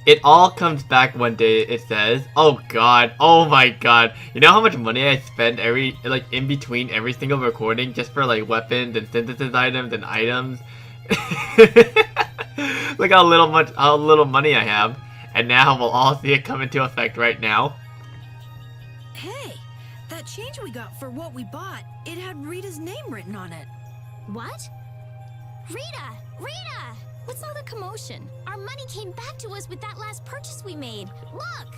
It all comes back one day, it says. Oh god. Oh my god. You know how much money I spend in between every single recording just for like weapons and synthesis items and items? Look how little money I have. And now we'll all see it come into effect right now. Hey, that change we got for what we bought, it had Rita's name written on it. What? Rita! Rita! What's all the commotion? Our money came back to us with that last purchase we made. Look!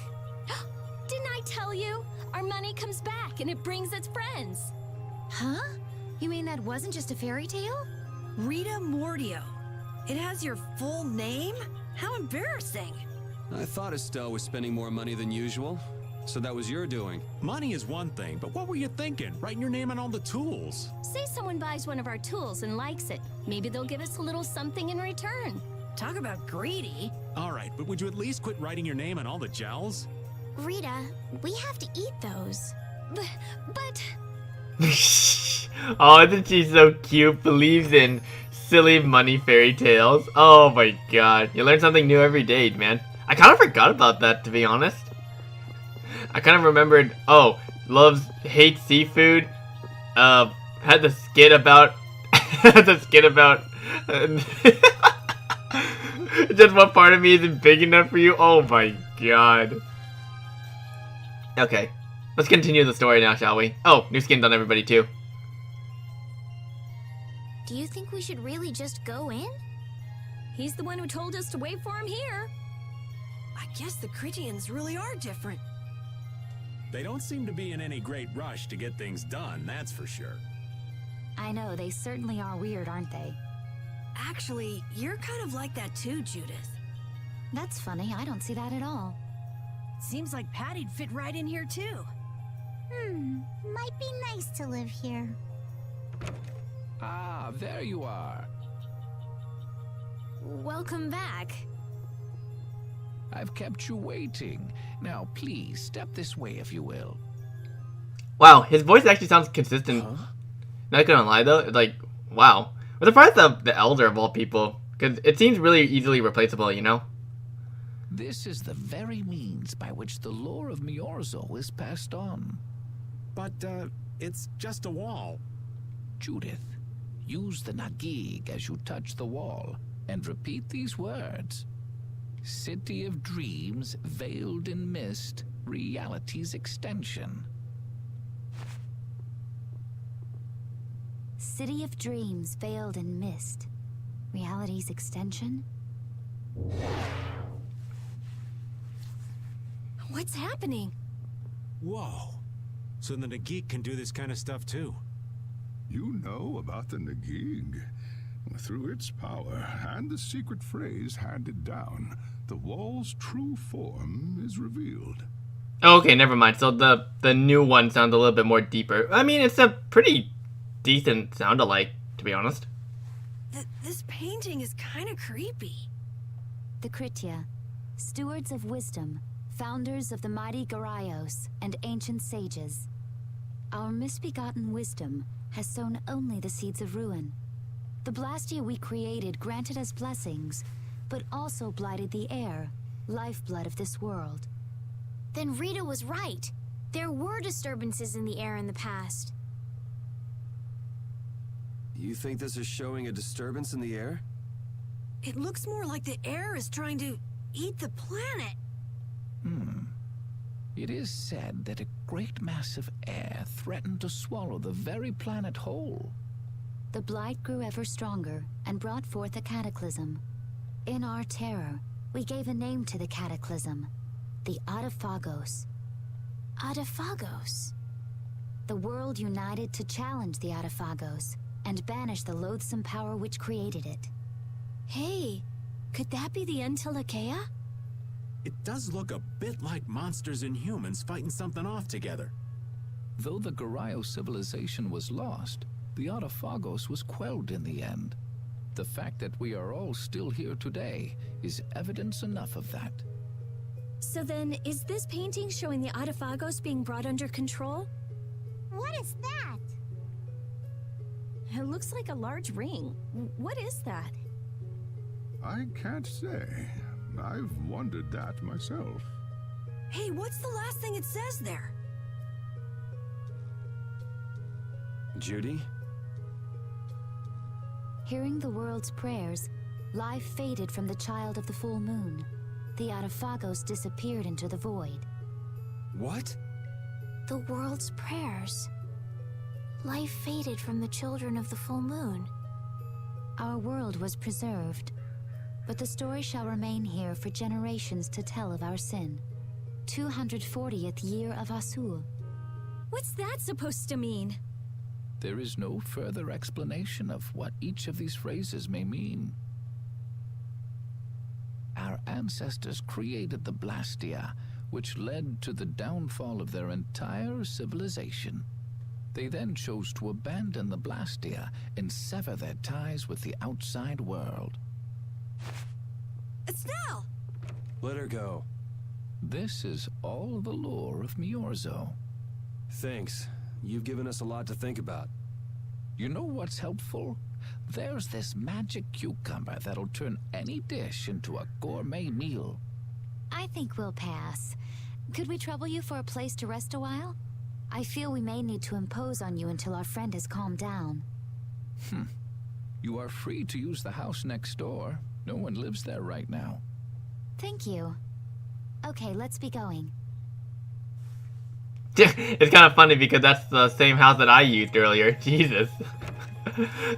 Didn't I tell you? Our money comes back and it brings its friends. Huh? You mean that wasn't just a fairy tale? Rita Mordio. It has your full name? How embarrassing. I thought Estelle was spending more money than usual. So that was your doing. Money is one thing, but what were you thinking? Writing your name on all the tools. Say someone buys one of our tools and likes it. Maybe they'll give us a little something in return. Talk about greedy. All right, but would you at least quit writing your name on all the gels? Rita, we have to eat those. But... Oh, isn't she so cute? Believes in silly money fairy tales. Oh my god. You learn something new every day, man. I kind of forgot about that, to be honest. I kind of remembered, oh, hates seafood, had the skit about, just what part of me isn't big enough for you? Oh my god. Okay, let's continue the story now, shall we? Oh, new skins on everybody too. Do you think we should really just go in? He's the one who told us to wait for him here. I guess the Critians really are different. They don't seem to be in any great rush to get things done, that's for sure. I know, they certainly are weird, aren't they? Actually, you're kind of like that too, Judith. That's funny, I don't see that at all. Seems like Patty'd fit right in here too. Might be nice to live here. Ah, there you are. Welcome back. I've kept you waiting. Now, please, step this way if you will. Wow, his voice actually sounds consistent. Huh? Not gonna lie though, like, wow. I'm surprised the elder of all people, because it seems really easily replaceable, you know? This is the very means by which the lore of Miorzo is passed on. But, it's just a wall. Judith, use the Nagig as you touch the wall, and repeat these words. City of dreams, veiled in mist, reality's extension. City of dreams veiled in mist. Reality's extension? What's happening? Whoa. So the Nagik can do this kind of stuff too. You know about the Nagig. Through its power and the secret phrase handed down, the wall's true form is revealed. Okay, never mind. So the new one sounds a little bit more deeper. I mean, it's a pretty decent sound-alike, to be honest. This painting is kind of creepy. The Kritia, stewards of wisdom, founders of the mighty Garaios and ancient sages. Our misbegotten wisdom has sown only the seeds of ruin. The Blastia we created granted us blessings, but also blighted the air, lifeblood of this world. Then Rita was right. There were disturbances in the air in the past. You think this is showing a disturbance in the air? It looks more like the air is trying to eat the planet. It is said that a great mass of air threatened to swallow the very planet whole. The blight grew ever stronger and brought forth a cataclysm. In our terror, we gave a name to the cataclysm, the Adaphagos. Adaphagos. The world united to challenge the Adaphagos and banish the loathsome power which created it. Hey, could that be the Entelekea? It does look a bit like monsters and humans fighting something off together. Though the Garaio civilization was lost, the Adaphagos was quelled in the end. The fact that we are all still here today is evidence enough of that. So then, is this painting showing the Adaphagos being brought under control? What is that? It looks like a large ring. What is that? I can't say. I've wondered that myself. Hey, what's the last thing it says there? Judy? Hearing the world's prayers, life faded from the child of the full moon. The Autophagos disappeared into the void. What? The world's prayers. Life faded from the children of the full moon. Our world was preserved, but the story shall remain here for generations to tell of our sin. 240th year of Asul. What's that supposed to mean? There is no further explanation of what each of these phrases may mean. Our ancestors created the Blastia, which led to the downfall of their entire civilization. They then chose to abandon the Blastia and sever their ties with the outside world. Estelle! Let her go. This is all the lore of Miorzo. Thanks. You've given us a lot to think about. You know what's helpful? There's this magic cucumber that'll turn any dish into a gourmet meal. I think we'll pass. Could we trouble you for a place to rest a while? I feel we may need to impose on you until our friend has calmed down. You are free to use the house next door. No one lives there right now. Thank you. Okay, let's be going. It's kind of funny because that's the same house that I used earlier. Jesus.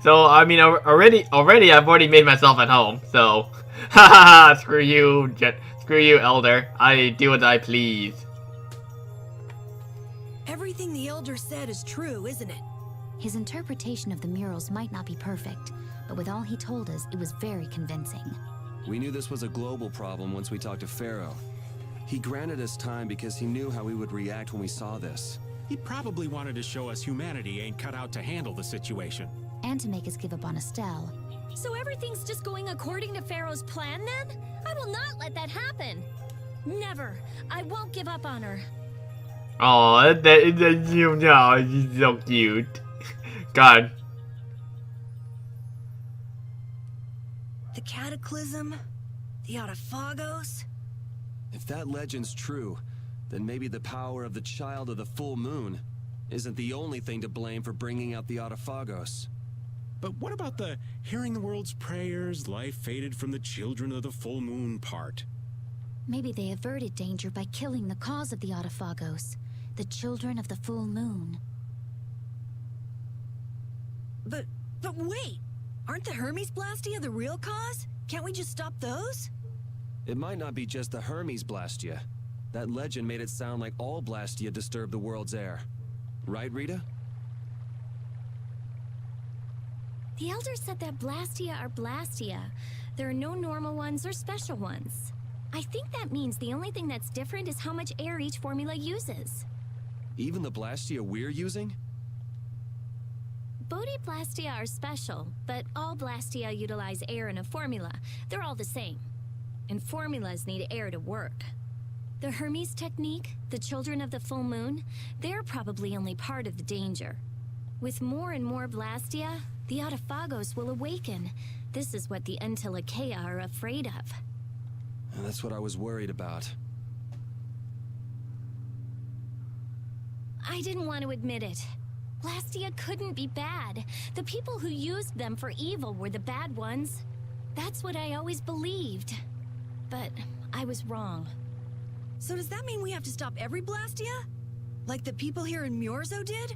So, I mean, already I've already made myself at home. So, haha, screw you, Elder. I do as I please. Everything the Elder said is true, isn't it? His interpretation of the murals might not be perfect, but with all he told us, it was very convincing. We knew this was a global problem once we talked to Pharaoh. He granted us time because he knew how we would react when we saw this. He probably wanted to show us humanity ain't cut out to handle the situation. And to make us give up on Estelle. So everything's just going according to Pharaoh's plan then? I will not let that happen. Never. I won't give up on her. Oh, she's so cute. God. The Cataclysm? The Autophagos? If that legend's true, then maybe the power of the child of the full moon isn't the only thing to blame for bringing out the Autophagos. But what about the hearing the world's prayers, life faded from the children of the full moon part? Maybe they averted danger by killing the cause of the Autophagos, the children of the full moon. But wait! Aren't the Hermes Blastia the real cause? Can't we just stop those? It might not be just the Hermes Blastia. That legend made it sound like all Blastia disturb the world's air. Right, Rita? The Elder said that Blastia are Blastia. There are no normal ones or special ones. I think that means the only thing that's different is how much air each formula uses. Even the Blastia we're using? Bodhi Blastia are special, but all Blastia utilize air in a formula. They're all the same. And formulas need air to work. The Hermes technique, the children of the full moon, they're probably only part of the danger. With more and more Blastia, the Autophagos will awaken. This is what the Entelekea are afraid of. And that's what I was worried about. I didn't want to admit it. Blastia couldn't be bad. The people who used them for evil were the bad ones. That's what I always believed. But I was wrong. So does that mean we have to stop every Blastia? Like the people here in Miorzo did?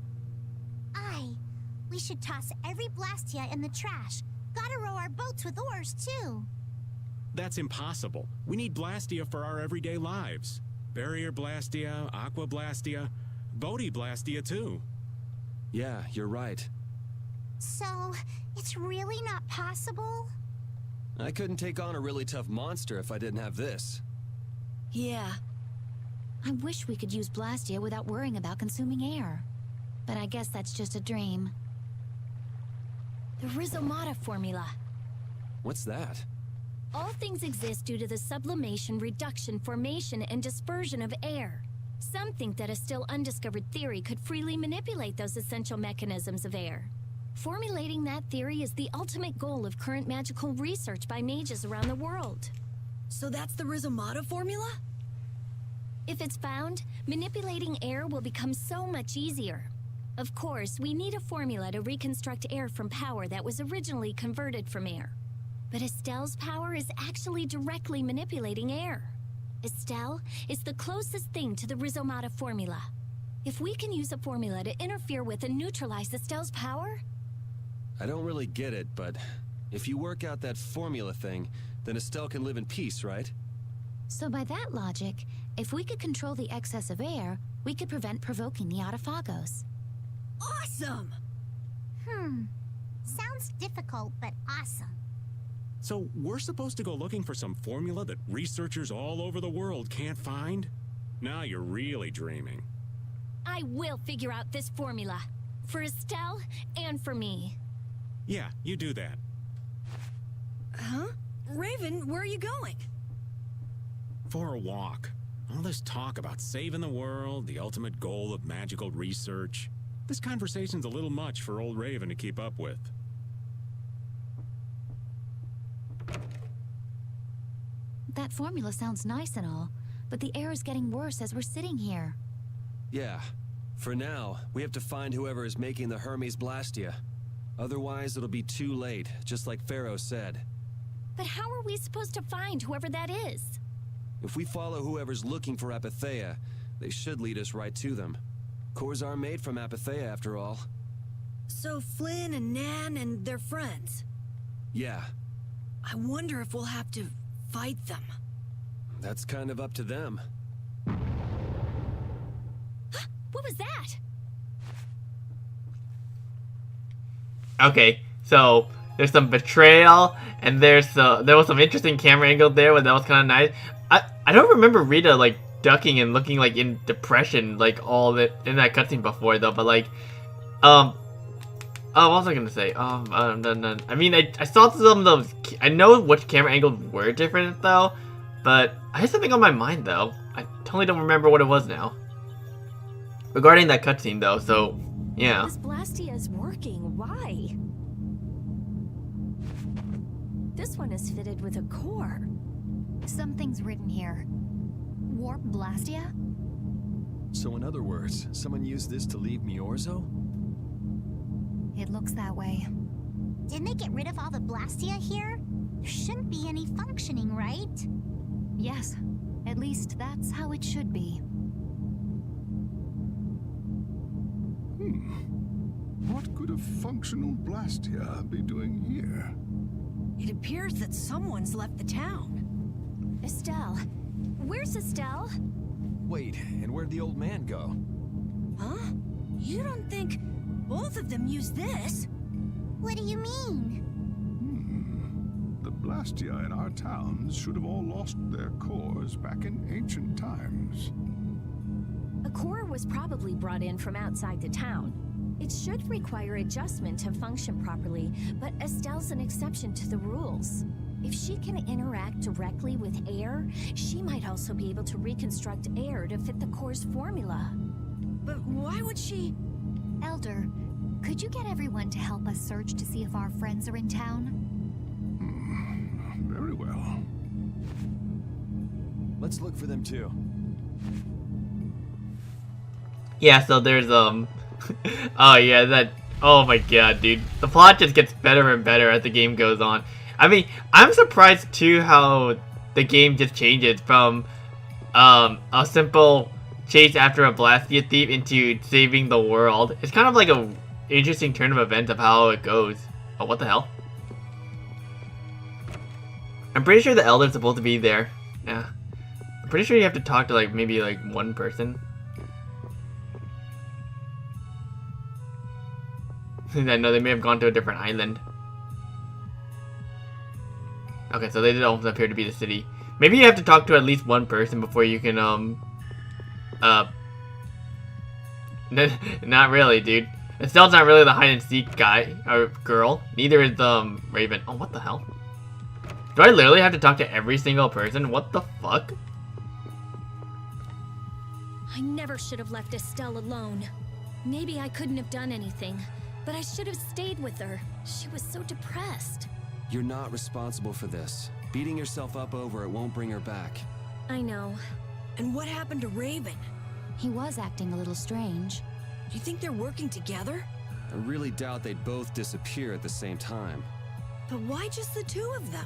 Aye. We should toss every Blastia in the trash. Gotta row our boats with oars, too. That's impossible. We need Blastia for our everyday lives. Barrier Blastia, Aqua Blastia, Bodhi Blastia too. Yeah, you're right. So, it's really not possible? I couldn't take on a really tough monster if I didn't have this. Yeah. I wish we could use Blastia without worrying about consuming air. But I guess that's just a dream. The Rhizomata formula. What's that? All things exist due to the sublimation, reduction, formation, and dispersion of air. Some think that a still undiscovered theory could freely manipulate those essential mechanisms of air. Formulating that theory is the ultimate goal of current magical research by mages around the world. So that's the Rizomata formula? If it's found, manipulating air will become so much easier. Of course, we need a formula to reconstruct air from power that was originally converted from air. But Estelle's power is actually directly manipulating air. Estelle is the closest thing to the Rizomata formula. If we can use a formula to interfere with and neutralize Estelle's power... I don't really get it, but if you work out that formula thing, then Estelle can live in peace, right? So by that logic, if we could control the excess of air, we could prevent provoking the Autophagos. Awesome! Sounds difficult, but awesome. So we're supposed to go looking for some formula that researchers all over the world can't find? Now you're really dreaming. I will figure out this formula. For Estelle and for me. Yeah, you do that. Huh? Raven, where are you going? For a walk. All this talk about saving the world, the ultimate goal of magical research. This conversation's a little much for old Raven to keep up with. That formula sounds nice and all, but the air is getting worse as we're sitting here. Yeah. For now, we have to find whoever is making the Hermes Blastia. Otherwise, it'll be too late, just like Pharaoh said. But how are we supposed to find whoever that is? If we follow whoever's looking for Apatheia, they should lead us right to them. Cores are made from Apatheia, after all. So Flynn and Nan and their friends. Yeah, I wonder if we'll have to fight them. that's kind of up to them. What was that? Okay, so there's some betrayal, and there was some interesting camera angle there, but that was kind of nice. I don't remember Rita like ducking and looking like in depression like all that in that cutscene before though. But like, oh, what was I gonna say? No. I mean, I saw some of those. I know which camera angles were different though, but I had something on my mind though. I totally don't remember what it was now. Regarding that cutscene though, so yeah. This Blastia is working. Why? This one is fitted with a core. Something's written here. Warp Blastia? So in other words, someone used this to leave Miorzo? It looks that way. Didn't they get rid of all the Blastia here? There shouldn't be any functioning, right? Yes, at least that's how it should be. What could a functional Blastia be doing here? It appears that someone's left the town. Estelle. Where's Estelle? Wait, and where'd the old man go? Huh? You don't think both of them used this? What do you mean? The Blastia in our towns should have all lost their cores back in ancient times. A core was probably brought in from outside the town. It should require adjustment to function properly, but Estelle's an exception to the rules. If she can interact directly with air, she might also be able to reconstruct air to fit the core's formula. But why would she... Elder, could you get everyone to help us search to see if our friends are in town? Very well. Let's look for them too. Yeah, so there's oh yeah, that, oh my god, dude, the plot just gets better and better as the game goes on. I mean, I'm surprised too how the game just changes from a simple chase after a Blastia thief into saving the world. It's kind of like a interesting turn of events of how it goes. Oh, what the hell? I'm pretty sure the Elder's supposed to be there. Yeah, I'm pretty sure you have to talk to like maybe like one person. I know they may have gone to a different island. Okay, so they don't appear to be the city. Maybe you have to talk to at least one person before you can, not really, dude. Estelle's not really the hide-and-seek guy, or girl. Neither is, Raven. Oh, what the hell? Do I literally have to talk to every single person? What the fuck? I never should have left Estelle alone. Maybe I couldn't have done anything, but I should have stayed with her. She was so depressed. You're not responsible for this. Beating yourself up over it won't bring her back. I know. And what happened to Raven? He was acting a little strange. Do you think they're working together? I really doubt they'd both disappear at the same time. But why just the two of them?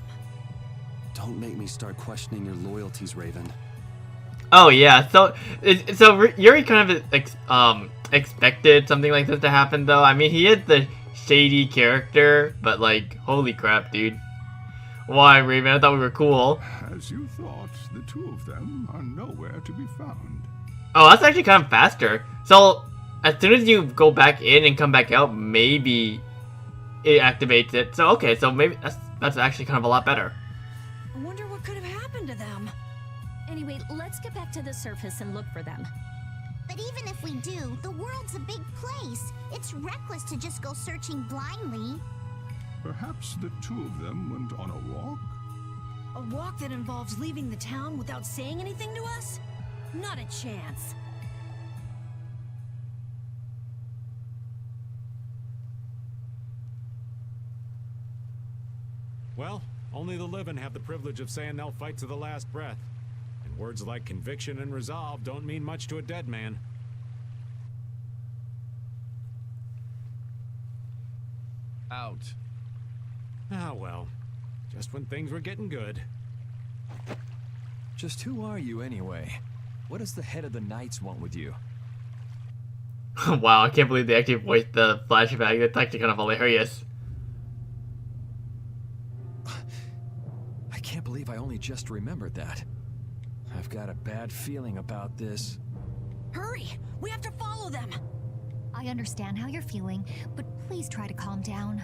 Don't make me start questioning your loyalties, Raven. Oh yeah, so Yuri kind of expected something like this to happen, though. I mean, he is the shady character, but like, holy crap, dude. Why, Raven? I thought we were cool. As you thought, the two of them are nowhere to be found. Oh, that's actually kind of faster. So, as soon as you go back in and come back out, maybe it activates it. So, okay, so maybe that's actually kind of a lot better. I wonder what could have happened to them. Anyway, let's get back to the surface and look for them. But even if we do, the world's a big place. It's reckless to just go searching blindly. Perhaps the two of them went on a walk? A walk that involves leaving the town without saying anything to us? Not a chance. Well, only the living have the privilege of saying they'll fight to the last breath. And words like conviction and resolve don't mean much to a dead man. Out. Ah, well. Just when things were getting good. Just who are you anyway? What does the head of the Knights want with you? Wow, I can't believe they actually voiced the flashback. That's actually kind of hilarious. I can't believe I only just remembered that. I've got a bad feeling about this. Hurry! We have to follow them! I understand how you're feeling, but please try to calm down.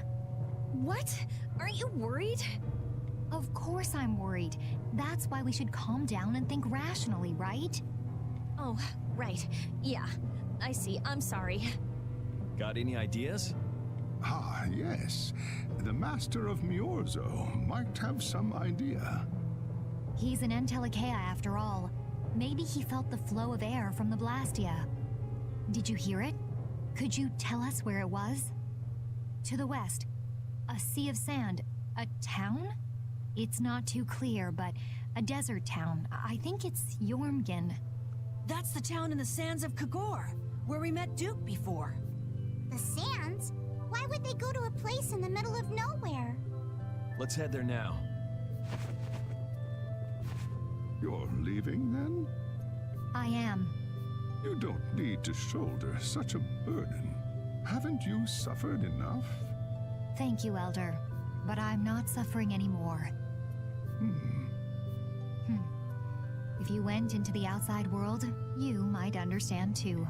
What? Aren't you worried? Of course I'm worried. That's why we should calm down and think rationally, right? Oh, right. Yeah. I see. I'm sorry. Got any ideas? Ah, yes. The Master of Miorzo might have some idea. He's an Entelecea after all. Maybe he felt the flow of air from the Blastia. Did you hear it? Could you tell us where it was? To the west. A sea of sand. A town? It's not too clear, but a desert town. I think it's Jormungand. That's the town in the sands of Kagor, where we met Duke before. The sands? Why would they go to a place in the middle of nowhere? Let's head there now. You're leaving, then? I am. You don't need to shoulder such a burden. Haven't you suffered enough? Thank you, Elder. But I'm not suffering anymore. If you went into the outside world, you might understand too.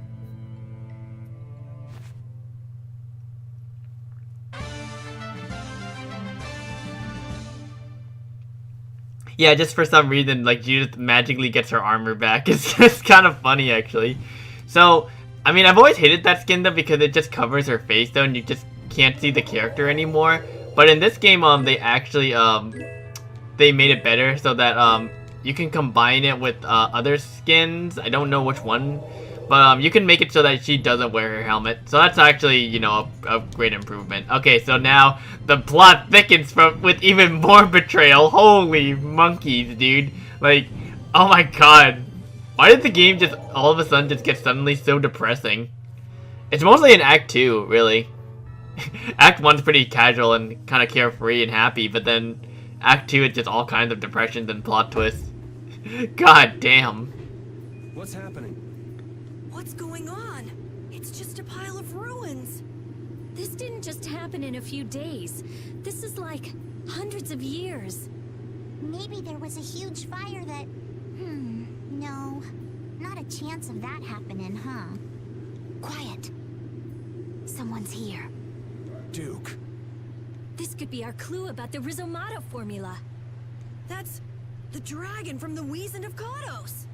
Yeah, just for some reason, like, Judith magically gets her armor back. It's just kind of funny, actually. So, I mean, I've always hated that skin, though, because it just covers her face, though, and you just can't see the character anymore. But in this game, they actually, they made it better so that, you can combine it with, other skins. I don't know which one, but, you can make it so that she doesn't wear her helmet. So that's actually, you know, a great improvement. Okay, so now the plot thickens with even more betrayal. Holy monkeys, dude. Like, oh my god. Why did the game just all of a sudden just get suddenly so depressing? It's mostly in Act 2, really. Act 1's pretty casual and kind of carefree and happy, but then Act 2 it's just all kinds of depressions and plot twists. God damn. What's happening? What's going on? It's just a pile of ruins. This didn't just happen in a few days. This is like hundreds of years. Maybe there was a huge fire that... no. Not a chance of that happening, huh? Quiet. Someone's here. Duke. This could be our clue about the Rizomata formula. That's the dragon from the Wizened of Kodos.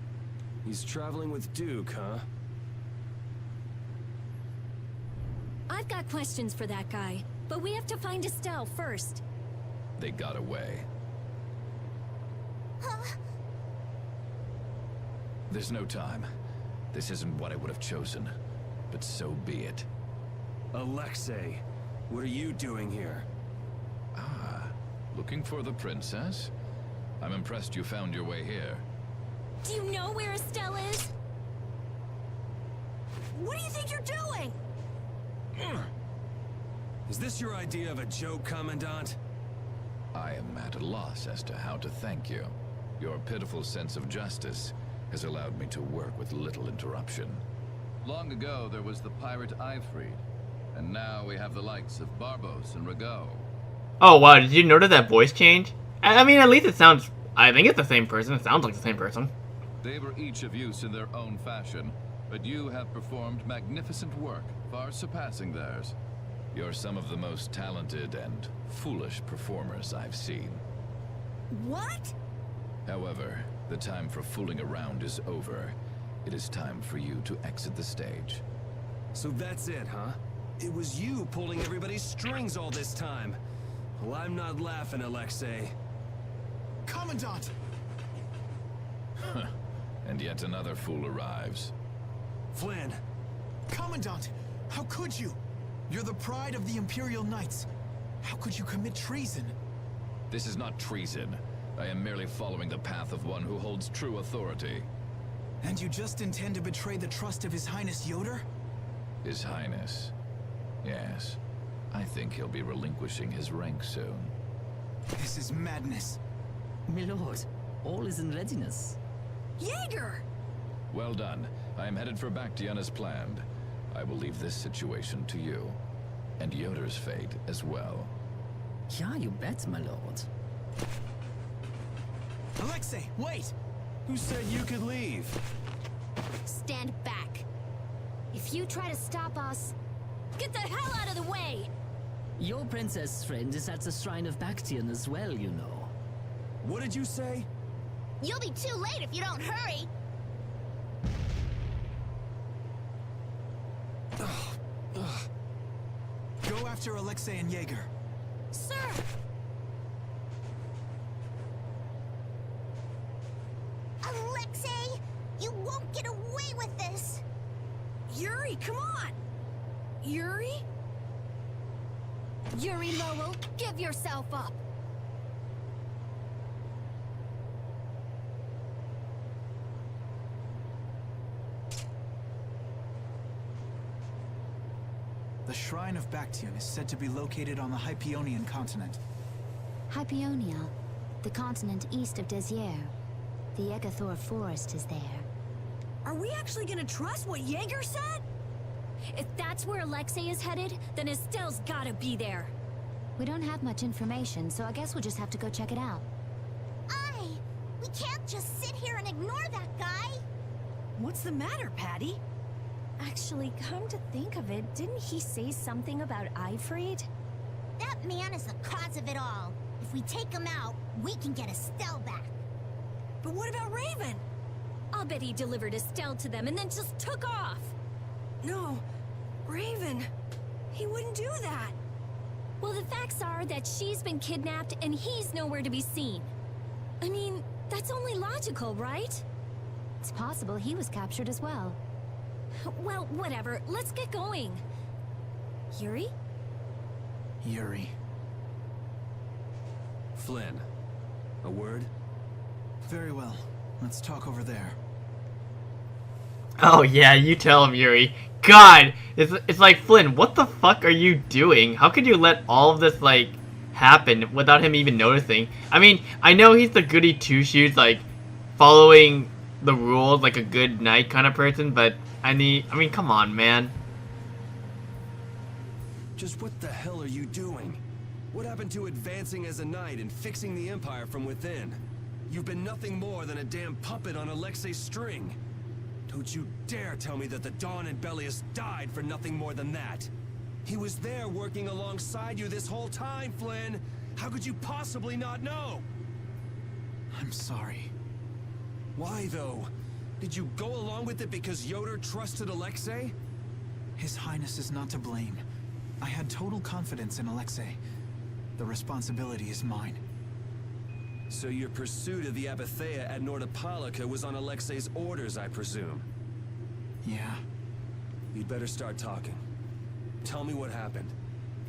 He's traveling with Duke, huh? I've got questions for that guy, but we have to find Estelle first. They got away. There's no time. This isn't what I would have chosen, but so be it. Alexei, what are you doing here? Ah, looking for the princess? I'm impressed you found your way here. Do you know where Estelle is? What do you think you're doing? Is this your idea of a joke, Commandant? I am at a loss as to how to thank you. Your pitiful sense of justice has allowed me to work with little interruption. Long ago, there was the pirate Eifried, and now we have the likes of Barbos and Rago. Oh wow, did you notice that voice change? I mean, at least it sounds... I think it's the same person. It sounds like the same person. They were each of use in their own fashion, but you have performed magnificent work, far surpassing theirs. You're some of the most talented and foolish performers I've seen. What? However, the time for fooling around is over. It is time for you to exit the stage. So that's it, huh? It was you pulling everybody's strings all this time. Well, I'm not laughing, Alexei. Commandant! And yet another fool arrives. Flynn! Commandant! How could you? You're the pride of the Imperial Knights. How could you commit treason? This is not treason. I am merely following the path of one who holds true authority. And you just intend to betray the trust of His Highness Yoder? His Highness. Yes. I think he'll be relinquishing his rank soon. This is madness. My lord, all is in readiness. Jaeger! Well done. I am headed for Bactian as planned. I will leave this situation to you. And Yoder's fate as well. Yeah, you bet, my lord. Alexei, wait! Who said you could leave? Stand back. If you try to stop us, Get the hell out of the way! Your princess friend is at the Shrine of Bactian as well, you know. What did you say? you'll be too late if you don't hurry. Go after Alexei and Jaeger. Sir! Alexei, you won't get away with this! Yuri, come on! Yuri? Yuri Lowell, give yourself up! The Shrine of Bactian is said to be located on the Hypeonian continent. Hypeonia, the continent east of Desier. The Egathor forest is there. Are we actually gonna trust what Jaeger said? If that's where Alexei is headed, then Estelle's gotta be there. We don't have much information, so I guess we'll just have to go check it out. We can't just sit here and ignore that guy! What's the matter, Patty? Actually, come to think of it, didn't he say something about Eifried? That man is the cause of it all. If we take him out, we can get Estelle back. But what about Raven? I'll bet he delivered Estelle to them and then just took off. No, Raven. He wouldn't do that. Well, the facts are that she's been kidnapped and he's nowhere to be seen. I mean, that's only logical, right? It's possible he was captured as well. Well, whatever. Let's get going. Yuri? Yuri. Flynn, a word? Very well. Let's talk over there. Oh yeah, you tell him, Yuri. God, it's like, Flynn, what the fuck are you doing? How could you let all of this, like, happen without him even noticing? I mean, I know he's the goody two-shoes, like, following the rules like a good knight kind of person, but I mean, come on, man. Just what the hell are you doing? What happened to advancing as a knight and fixing the Empire from within? You've been nothing more than a damn puppet on Alexei's string. Don't you dare tell me that the Dawn and Bellius died for nothing more than that. He was there working alongside you this whole time, Flynn. How could you possibly not know? I'm sorry. Why, though? Did you go along with it because Yoder trusted Alexei? His Highness is not to blame. I had total confidence in Alexei. The responsibility is mine. So your pursuit of the Abathea at Nordopolica was on Alexei's orders, I presume? Yeah. You'd better start talking. Tell me what happened.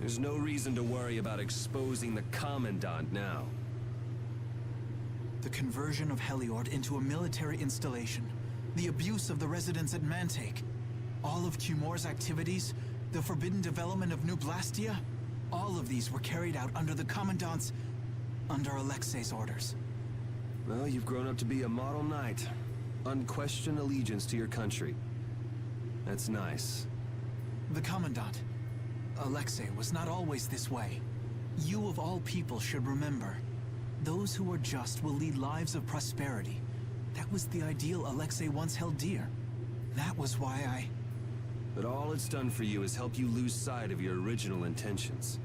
There's no reason to worry about exposing the Commandant now. The conversion of Heliord into a military installation. The abuse of the residents at Mantake. All of Cumor's activities. The forbidden development of New Blastia. All of these were carried out under the Commandant's... under Alexei's orders. Well, you've grown up to be a model knight. Unquestioned allegiance to your country. That's nice. The Commandant. Alexei was not always this way. You of all people should remember. Those who are just will lead lives of prosperity. That was the ideal Alexei once held dear. That was why I... But all it's done for you is help you lose sight of your original intentions.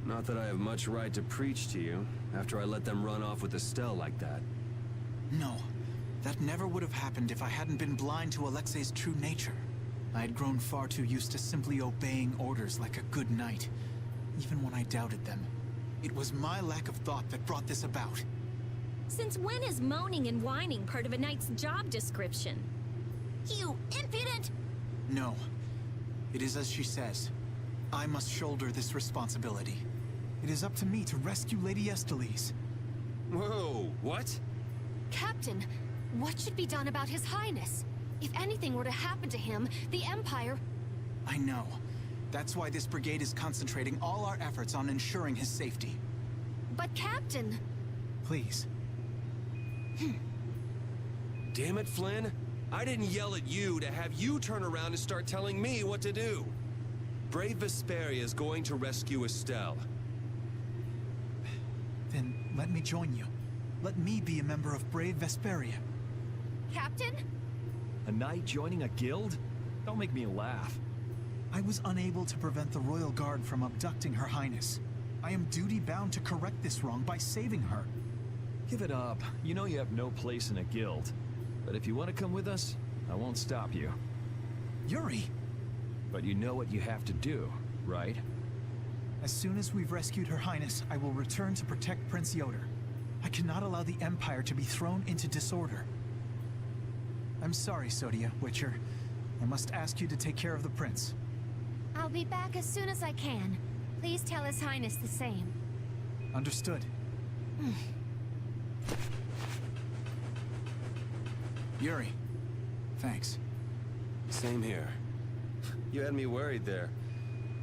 Not that I have much right to preach to you, after I let them run off with Estelle like that. No. That never would have happened if I hadn't been blind to Alexei's true nature. I had grown far too used to simply obeying orders like a good knight, even when I doubted them. It was my lack of thought that brought this about. Since when is moaning and whining part of a knight's job description? You impudent! No. It is as she says. I must shoulder this responsibility. It is up to me to rescue Lady Estelle. Whoa, what? Captain, what should be done about His Highness? If anything were to happen to him, the Empire... I know. That's why this brigade is concentrating all our efforts on ensuring his safety. But Captain... Please. Damn it, Flynn. I didn't yell at you to have you turn around and start telling me what to do. Brave Vesperia is going to rescue Estelle. Then let me join you. Let me be a member of Brave Vesperia. Captain? A knight joining a guild? Don't make me laugh. I was unable to prevent the Royal Guard from abducting Her Highness. I am duty-bound to correct this wrong by saving her. Give it up. You know you have no place in a guild. But if you want to come with us, I won't stop you. Yuri! But you know what you have to do, right? As soon as we've rescued Her Highness, I will return to protect Prince Yoder. I cannot allow the Empire to be thrown into disorder. I'm sorry, Sodia, Witcher. I must ask you to take care of the prince. I'll be back as soon as I can. Please tell His Highness the same. Understood. Yuri, thanks. Same here. You had me worried there.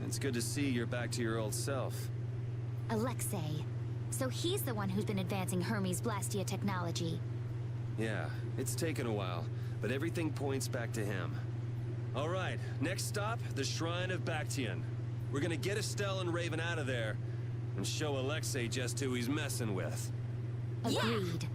It's good to see you're back to your old self. Alexei. So he's the one who's been advancing Hermes Blastia technology. Yeah, it's taken a while, but everything points back to him. All right, next stop, the Shrine of Bactian. We're gonna get Estelle and Raven out of there, and show Alexei just who he's messing with. Agreed.